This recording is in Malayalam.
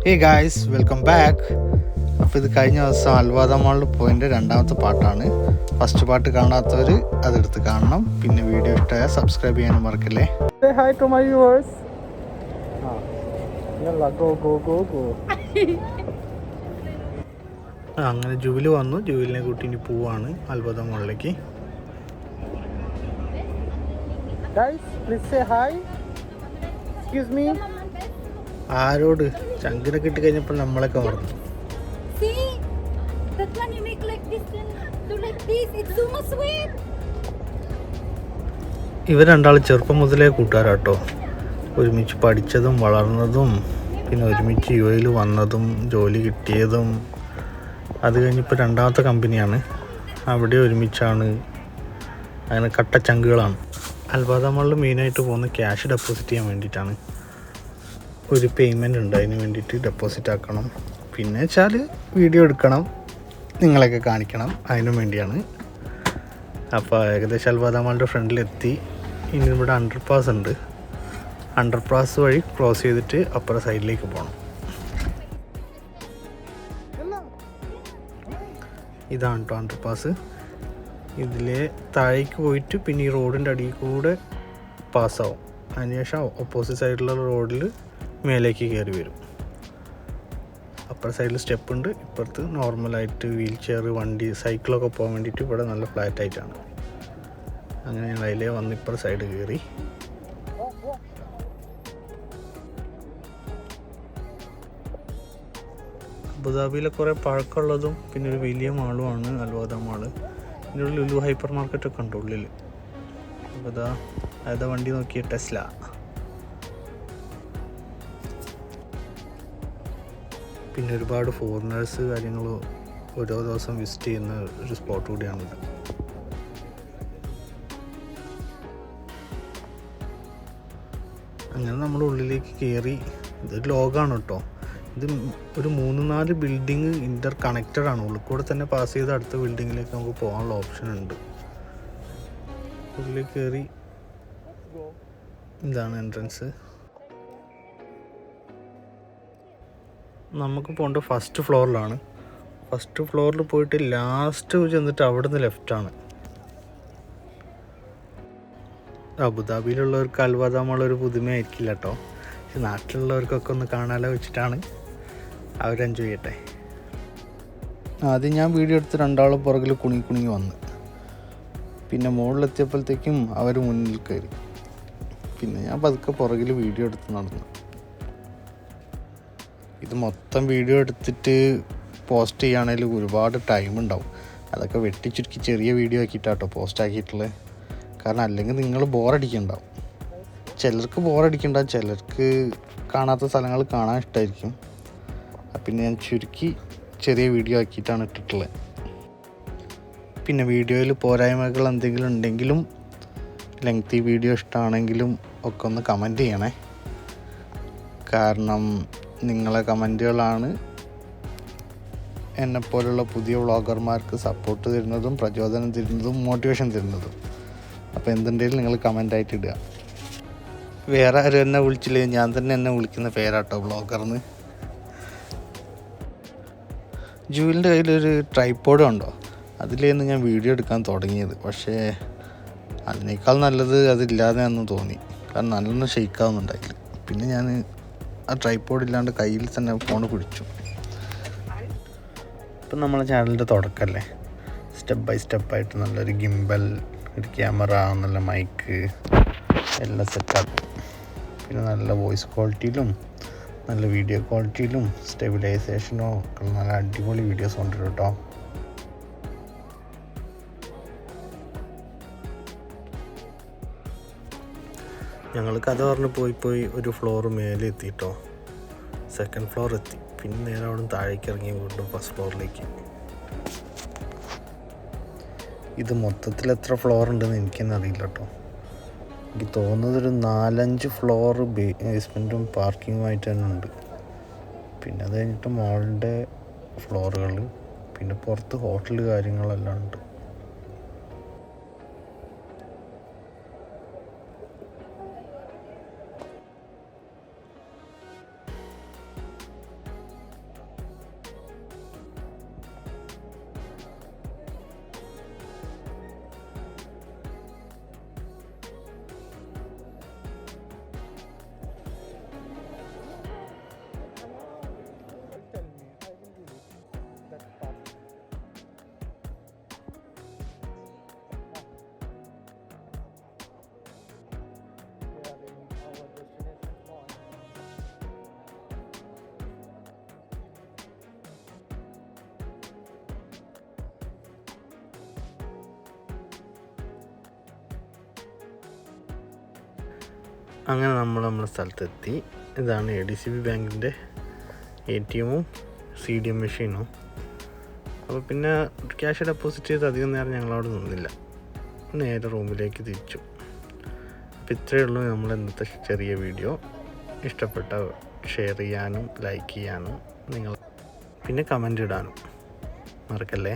Hey guys, welcome back. അപ്പോൾ ഇത് കഴിഞ്ഞ ദിവസം അൽവാദ മാളിൽ പോയതിൻ്റെ രണ്ടാമത്തെ പാട്ടാണ്. ഫസ്റ്റ് പാട്ട് കാണാത്തവർ അതെടുത്ത് കാണണം. പിന്നെ വീഡിയോ ഇഷ്ടമായ സബ്സ്ക്രൈബ് ചെയ്യാനും മറക്കല്ലേ. Hi to my viewers. അങ്ങനെ ജൂബിലി വന്നു. ജൂബിലിനെ കൂട്ടി ഇനി പോവാണ് അൽവാദ മാളിലേക്ക്. Guys, please say hi. Excuse me. ആരോട് ചങ്കിനെ കിട്ടി കഴിഞ്ഞപ്പോൾ നമ്മളൊക്കെ മറന്നു. See, that one you make like this and do like this. It's so much sweet. ഇവർ രണ്ടാളും ചെറുപ്പം മുതലേ കൂട്ടുകാരാട്ടോ. ഒരുമിച്ച് പഠിച്ചതും വളർന്നതും പിന്നെ ഒരുമിച്ച് യു എയിൽ വന്നതും ജോലി കിട്ടിയതും. അത് കഴിഞ്ഞിപ്പോൾ രണ്ടാമത്തെ കമ്പനിയാണ്, അവിടെ ഒരുമിച്ചാണ്. അങ്ങനെ കട്ട ചങ്കുകളാണ്. അൽവാദ മാളിൽ മെയിനായിട്ട് പോകുന്ന ക്യാഷ് ഡെപ്പോസിറ്റ് ചെയ്യാൻ വേണ്ടിയിട്ടാണ്. ഒരു പേയ്മെൻ്റ് ഉണ്ട്, അതിന് വേണ്ടിയിട്ട് ഡെപ്പോസിറ്റ് ആക്കണം. പിന്നെ വെച്ചാൽ വീഡിയോ എടുക്കണം, നിങ്ങളെയൊക്കെ കാണിക്കണം, അതിനും വേണ്ടിയാണ്. അപ്പോൾ ഏകദേശം അൽവാദ മാളിൻ്റെ ഫ്രണ്ടിലെത്തി. ഇനി ഇവിടെ അണ്ടർ പാസ് ഉണ്ട്. അണ്ടർ പാസ് വഴി ക്രോസ് ചെയ്തിട്ട് അപ്പുറം സൈഡിലേക്ക് പോകണം. ഇതാണ് കേട്ടോ അണ്ടർ പാസ്. ഇതിലെ താഴേക്ക് പോയിട്ട് പിന്നെ ഈ റോഡിൻ്റെ അടിയിൽ കൂടെ പാസ്സാവും. അതിനുശേഷം ഓപ്പോസിറ്റ് സൈഡിലുള്ള റോഡിൽ മേലേക്ക് കയറി വരും. അപ്പുറത്തെ സൈഡിൽ സ്റ്റെപ്പ് ഉണ്ട്, ഇപ്പുറത്ത് നോർമലായിട്ട് വീൽ ചെയർ, വണ്ടി, സൈക്കിളൊക്കെ പോകാൻ വേണ്ടിയിട്ട് ഇവിടെ നല്ല ഫ്ലാറ്റ് ആയിട്ടാണ്. അങ്ങനെ ഞങ്ങൾ അതിലേ വന്ന് ഇപ്പുറത്തെ സൈഡ് കയറി. അബുദാബിയിലെ കുറേ പഴക്കമുള്ളതും പിന്നെ ഒരു വലിയ മാളുമാണ് അൽവാദ മാള്. ഇതിൻ്റെ ഉള്ളിൽ ലുലു ഹൈപ്പർ മാർക്കറ്റൊക്കെ ഉണ്ട് ഉള്ളിൽ. അപ്പോൾ അതാ വണ്ടി നോക്കിയ ടെസ്ല. പിന്നെ ഒരുപാട് ഫോറിനേഴ്സ് കാര്യങ്ങൾ ഓരോ ദിവസം വിസിറ്റ് ചെയ്യുന്ന ഒരു സ്പോട്ട് കൂടിയാണിത്. അങ്ങനെ നമ്മൾ ഉള്ളിലേക്ക് കയറി. ഇതൊരു ലോകമാണ് കേട്ടോ. ഇത് ഒരു 3-4 ബിൽഡിങ് ഇൻ്റർ കണക്റ്റഡ് ആണ്. ഉള്ളിൽ കൂടെ തന്നെ പാസ് ചെയ്ത് അടുത്ത ബിൽഡിങ്ങിലേക്ക് നമുക്ക് പോകാനുള്ള ഓപ്ഷൻ ഉണ്ട്. ഉള്ളിൽ കയറി ഇതാണ് എൻട്രൻസ്. നമുക്ക് പോകേണ്ട ഫസ്റ്റ് ഫ്ലോറിലാണ്. ഫസ്റ്റ് ഫ്ലോറിൽ പോയിട്ട് ലാസ്റ്റ് ചെന്നിട്ട് അവിടെ നിന്ന് ലെഫ്റ്റാണ്. അബുദാബിയിലുള്ളവർക്ക് അൽവാദ മാൾ ഒരു പുതുമയായിരിക്കില്ല കേട്ടോ. പക്ഷെ നാട്ടിലുള്ളവർക്കൊക്കെ ഒന്ന് കാണാലോ വെച്ചിട്ടാണ്. അവർ എൻജോയ് ചെയ്യട്ടെ. ആദ്യം ഞാൻ വീഡിയോ എടുത്ത് രണ്ടാളും പുറകിൽ കുണുങ്ങി വന്ന്. പിന്നെ മുകളിലെത്തിയപ്പോഴത്തേക്കും അവർ മുന്നിൽ കയറി. പിന്നെ ഞാൻ പതുക്കെ പുറകിൽ വീഡിയോ എടുത്ത് നടന്നു. ഇത് മൊത്തം വീഡിയോ എടുത്തിട്ട് പോസ്റ്റ് ചെയ്യുകയാണെങ്കിൽ ഒരുപാട് ടൈം ഉണ്ടാവും. അതൊക്കെ വെട്ടിച്ചുരുക്കി ചെറിയ വീഡിയോ ആക്കിയിട്ടാട്ടോ പോസ്റ്റ് ആക്കിയിട്ടുള്ളത്. കാരണം അല്ലെങ്കിൽ നിങ്ങൾ ബോറടിക്കുന്നുണ്ടാവും. ചിലർക്ക് ബോറടിക്കണ്ട, ചിലർക്ക് കാണാത്ത സ്ഥലങ്ങൾ കാണാൻ ഇഷ്ടമായിരിക്കും. പിന്നെ ഞാൻ ചുരുക്കി ചെറിയ വീഡിയോ ആക്കിയിട്ടാണ് ഇട്ടിട്ടുള്ളത്. പിന്നെ വീഡിയോയിൽ പോരായ്മകൾ എന്തെങ്കിലും ഉണ്ടെങ്കിലും ലെങ്തി വീഡിയോ ഇഷ്ടമാണെങ്കിലും ഒക്കെ ഒന്ന് കമൻറ്റ് ചെയ്യണേ. കാരണം നിങ്ങളെ കമൻറ്റുകളാണ് എന്നെപ്പോലുള്ള പുതിയ വ്ളോഗർമാർക്ക് സപ്പോർട്ട് തരുന്നതും പ്രചോദനം തരുന്നതും മോട്ടിവേഷൻ തരുന്നതും. അപ്പോൾ എന്തുണ്ടെങ്കിലും നിങ്ങൾ കമൻ്റായിട്ട് ഇടുക. വേറെ ആരും എന്നെ വിളിച്ചില്ലേ, ഞാൻ തന്നെ എന്നെ വിളിക്കുന്ന പേരാട്ടോ വ്ളോഗർന്ന്. ജൂലിൻ്റെ കയ്യിലൊരു ട്രൈപോഡ് ഉണ്ടോ, അതിലേന്ന് ഞാൻ വീഡിയോ എടുക്കാൻ തുടങ്ങിയത്. പക്ഷേ അതിനേക്കാൾ നല്ലത് അതില്ലാതെ എന്ന് തോന്നി. കാരണം നല്ലൊന്നും ഷെയ്ക്കാവുന്നുണ്ടായില്ല. പിന്നെ ഞാൻ ആ ട്രൈപോഡ് ഇല്ലാണ്ട് കയ്യിൽ തന്നെ ഫോൺ പിടിച്ചു. ഇപ്പം നമ്മളെ ചാനലിൻ്റെ തുടക്കമല്ലേ, സ്റ്റെപ്പ് ബൈ സ്റ്റെപ്പായിട്ട് നല്ലൊരു ഗിംബൽ, ഒരു ക്യാമറ, നല്ല മൈക്ക് എല്ലാം സെറ്റാക്കും. പിന്നെ നല്ല വോയിസ് ക്വാളിറ്റിയിലും നല്ല വീഡിയോ ക്വാളിറ്റിയിലും സ്റ്റെബിലൈസേഷനോ ഒക്കെ നല്ല അടിപൊളി വീഡിയോസ് കൊണ്ടുവരും കേട്ടോ. ഞങ്ങൾ കഥ പറഞ്ഞ് പോയി ഒരു ഫ്ലോർ മേലെ എത്തിയിട്ടോ. സെക്കൻഡ് ഫ്ലോർ എത്തി. പിന്നെ നേരെ അവിടെ നിന്ന് താഴേക്ക് ഇറങ്ങി വീണ്ടും ഫസ്റ്റ് ഫ്ലോറിലേക്ക്. ഇത് മൊത്തത്തിൽ എത്ര ഫ്ലോർ ഉണ്ടെന്ന് എനിക്കെന്നെ അറിയില്ല കേട്ടോ. എനിക്ക് തോന്നുന്നത് ഒരു 4-5 ഫ്ലോർ ബേസ്മെൻറ്റും പാർക്കിങ്ങുമായിട്ട് തന്നെ ഉണ്ട്. പിന്നെ അത് കഴിഞ്ഞിട്ട് മോളിൻ്റെ ഫ്ലോറുകൾ, പിന്നെ പുറത്ത് ഹോട്ടൽ കാര്യങ്ങളെല്ലാം ഉണ്ട്. അങ്ങനെ നമ്മൾ നമ്മുടെ സ്ഥലത്തെത്തി. ഇതാണ് ADCB ബാങ്കിൻ്റെ ATM-ഉം CDM മെഷീനും. അപ്പോൾ പിന്നെ ക്യാഷ് ഡെപ്പോസിറ്റ് ചെയ്ത് അധികം നേരം ഞങ്ങളവിടെ നിന്നില്ല, നേരെ റൂമിലേക്ക് തിരിച്ചു. അപ്പോൾ ഇത്രയേ ഉള്ളൂ നമ്മൾ ഇന്നത്തെ ചെറിയ വീഡിയോ. ഇഷ്ടപ്പെട്ട ഷെയർ ചെയ്യാനും ലൈക്ക് ചെയ്യാനും നിങ്ങൾ പിന്നെ കമൻ്റ് ഇടാനും മറക്കല്ലേ.